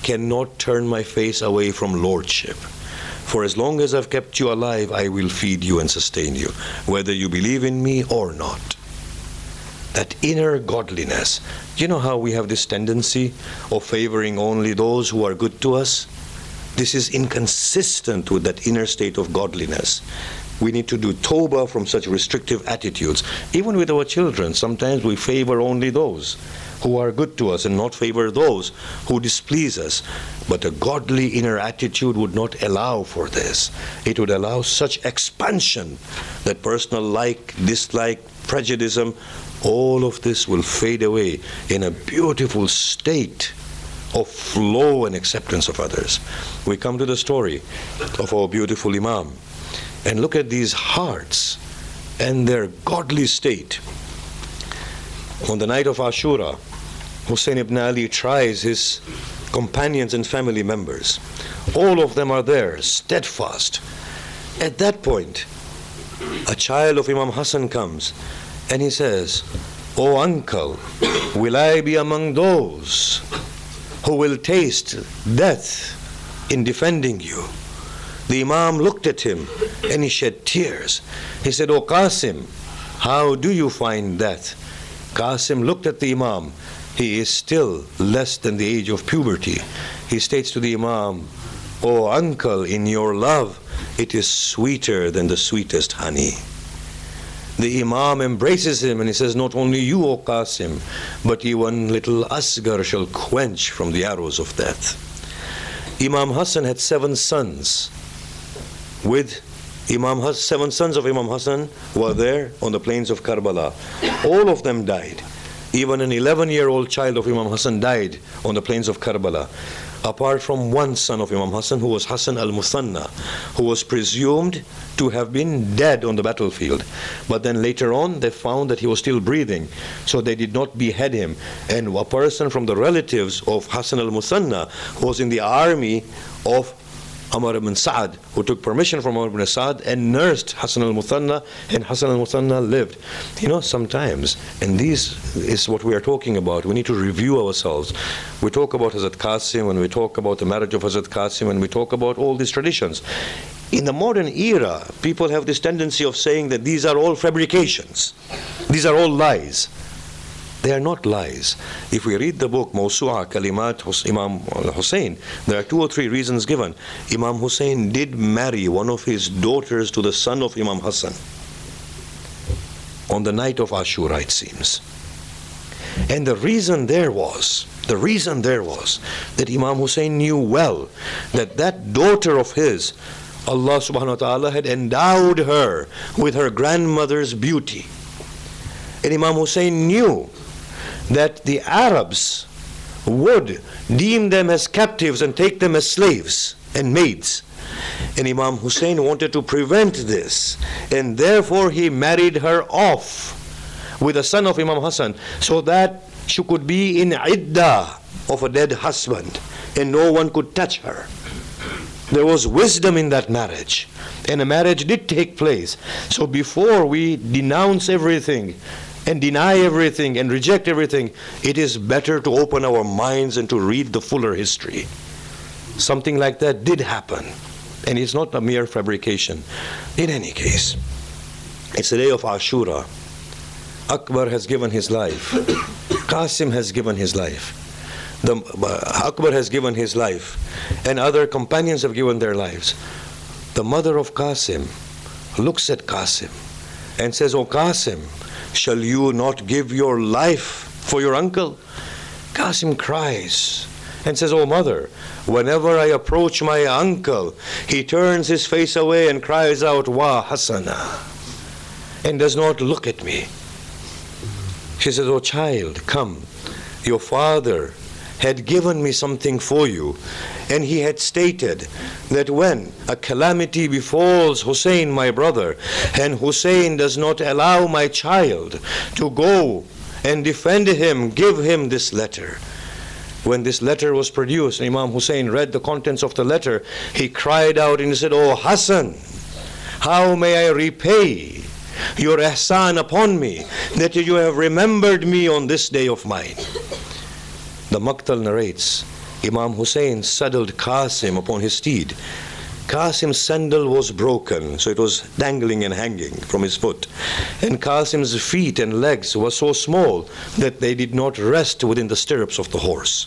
cannot turn my face away from lordship. For as long as I've kept you alive, I will feed you and sustain you, whether you believe in me or not. That inner godliness. You know how we have this tendency of favoring only those who are good to us? This is inconsistent with that inner state of godliness. We need to do tawbah from such restrictive attitudes. Even with our children, sometimes we favor only those who are good to us and not favor those who displease us. But a godly inner attitude would not allow for this. It would allow such expansion that personal like, dislike, prejudice, all of this will fade away in a beautiful state of flow and acceptance of others. We come to the story of our beautiful Imam. And look at these hearts and their godly state. On the night of Ashura, Hussein ibn Ali tries his companions and family members. All of them are there, steadfast. At that point, a child of Imam Hassan comes and he says, "Oh uncle, will I be among those who will taste death in defending you?" The Imam looked at him and he shed tears. He said, "Oh Qasim, how do you find death?" Qasim looked at the Imam. He is still less than the age of puberty. He states to the Imam, "Oh uncle, in your love, it is sweeter than the sweetest honey." The Imam embraces him and he says, "Not only you, O Qasim, but even little Asghar shall quench from the arrows of death." Imam Hassan had 7 sons. With Imam Hassan, 7 sons of Imam Hassan were there on the plains of Karbala. All of them died. Even an 11-year-old child of Imam Hassan died on the plains of Karbala, apart from one son of Imam Hassan, who was Hassan al-Muthanna, who was presumed to have been dead on the battlefield. But then later on, they found that he was still breathing, so they did not behead him. And a person from the relatives of Hassan al-Muthanna, who was in the army of Amr ibn Sa'ad, who took permission from Amr ibn Sa'ad and nursed Hassan al-Muthanna, and Hassan al-Muthanna lived. You know, sometimes, and this is what we are talking about, we need to review ourselves. We talk about Hazrat Qasim, and we talk about the marriage of Hazrat Qasim, and we talk about all these traditions. In the modern era, people have this tendency of saying that these are all fabrications. These are all lies. They are not lies. If we read the book Mawsu'a Kalimat Imam Hussein, there are 2 or 3 reasons given. Imam Hussein did marry one of his daughters to the son of Imam Hassan on the night of Ashura, it seems. And the reason there was that Imam Hussein knew well that that daughter of his, Allah subhanahu wa ta'ala had endowed her with her grandmother's beauty. And Imam Hussein knew that the Arabs would deem them as captives and take them as slaves and maids. And Imam Hussein wanted to prevent this, and therefore he married her off with the son of Imam Hassan, so that she could be in iddah of a dead husband and no one could touch her. There was wisdom in that marriage, and a marriage did take place. So before we denounce everything and deny everything and reject everything, it is better to open our minds and to read the fuller history. Something like that did happen, and it's not a mere fabrication. In any case, it's the day of Ashura. Akbar has given his life. Qasim has given his life. Akbar has given his life, and other companions have given their lives. The mother of Qasim looks at Qasim and says, "Oh Qasim, shall you not give your life for your uncle?" Qasim cries and says, "Oh mother, whenever I approach my uncle, he turns his face away and cries out, 'Wa Hassana,' and does not look at me." She says, "Oh child, come, your father had given me something for you, and he had stated that when a calamity befalls Hussein, my brother, and Hussein does not allow my child to go and defend him, give him this letter." When this letter was produced, Imam Hussein read the contents of the letter. He cried out and he said, "Oh Hassan, how may I repay your ihsan upon me, that you have remembered me on this day of mine?" The Maqtal narrates Imam Hussein saddled Qasim upon his steed. Qasim's sandal was broken, so it was dangling and hanging from his foot. And Qasim's feet and legs were so small that they did not rest within the stirrups of the horse.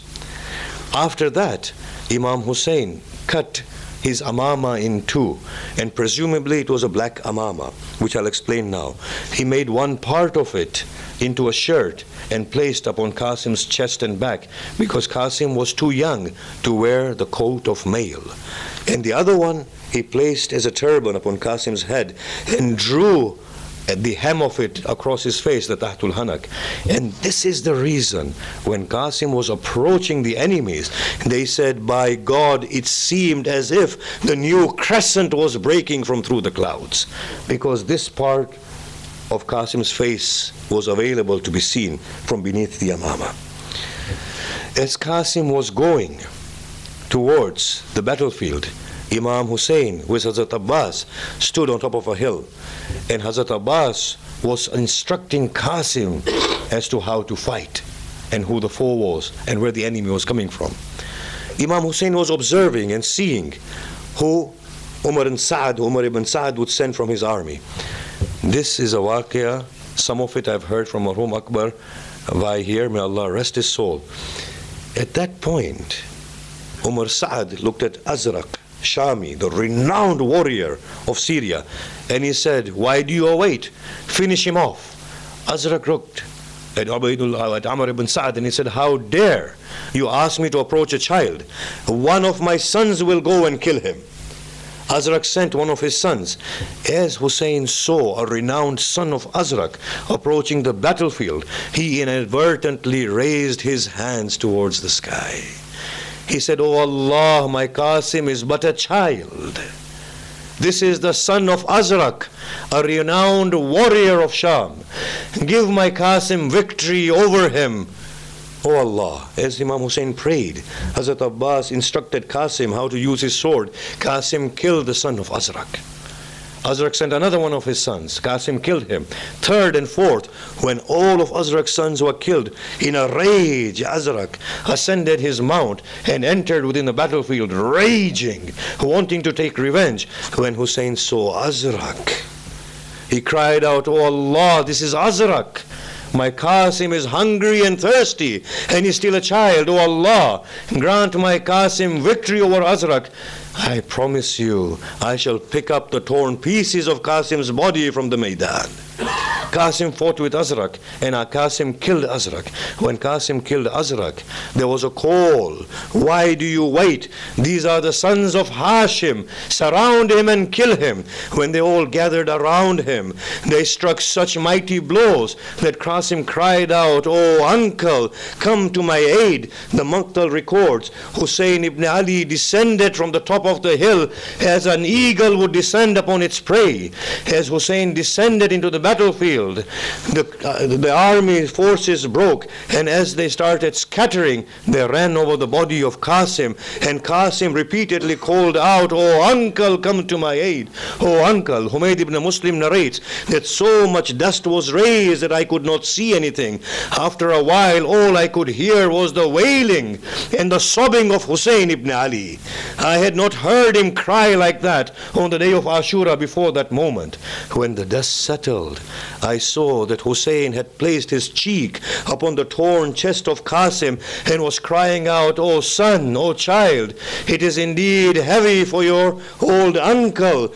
After that, Imam Hussein cut his amama in two, and presumably it was a black amama, which I'll explain now. He made one part of it into a shirt and placed upon Qasim's chest and back, because Qasim was too young to wear the coat of mail. And the other one he placed as a turban upon Qasim's head and drew at the hem of it across his face, the tahtul hanak. And this is the reason when Qasim was approaching the enemies, they said, by God, it seemed as if the new crescent was breaking from through the clouds, because this part of Qasim's face was available to be seen from beneath the amama. As Qasim was going towards the battlefield, Imam Hussein with Hazrat Abbas stood on top of a hill, and Hazrat Abbas was instructing Qasim as to how to fight and who the foe was and where the enemy was coming from. Imam Hussein was observing and seeing who Umar ibn Sa'd would send from his army. This is a waqia, some of it I've heard from Marhum Akbar Vai here, may Allah rest his soul. At that point, Umar Sa'd looked at Azraq Shami, the renowned warrior of Syria, and he said, why do you await? Finish him off. Azraq looked at Amr ibn Sa'd and he said, how dare you ask me to approach a child? One of my sons will go and kill him. Azraq sent one of his sons. As Hussein saw a renowned son of Azraq approaching the battlefield, he inadvertently raised his hands towards the sky. He said, oh Allah, my Qasim is but a child. This is the son of Azraq, a renowned warrior of Sham. Give my Qasim victory over him. Oh Allah, as Imam Hussein prayed, Hazrat Abbas instructed Qasim how to use his sword. Qasim killed the son of Azraq. Azraq sent another one of his sons. Qasim killed him. Third and fourth, when all of Azraq's sons were killed, in a rage, Azraq ascended his mount and entered within the battlefield, raging, wanting to take revenge. When Hussein saw Azraq, he cried out, oh Allah, this is Azraq. My Qasim is hungry and thirsty, and he's still a child. Oh Allah, grant my Qasim victory over Azraq. I promise you, I shall pick up the torn pieces of Qasim's body from the Maidan. Qasim fought with Azraq, and Qasim killed Azraq. When Qasim killed Azraq, there was a call. Why do you wait? These are the sons of Hashim. Surround him and kill him. When they all gathered around him, they struck such mighty blows that Qasim cried out, oh uncle, come to my aid. The Maqtal records, Hussein ibn Ali descended from the top of the hill as an eagle would descend upon its prey. As Hussein descended into the battlefield, the army forces broke, and as they started scattering, they ran over the body of Qasim, and Qasim repeatedly called out, oh uncle, come to my aid. Oh uncle. Humayd ibn Muslim narrates that so much dust was raised that I could not see anything. After a while, all I could hear was the wailing and the sobbing of Hussein ibn Ali. I had not heard him cry like that on the day of Ashura before that moment. When the dust settled, I saw that Hussein had placed his cheek upon the torn chest of Qasim and was crying out, oh son, oh child, it is indeed heavy for your old uncle.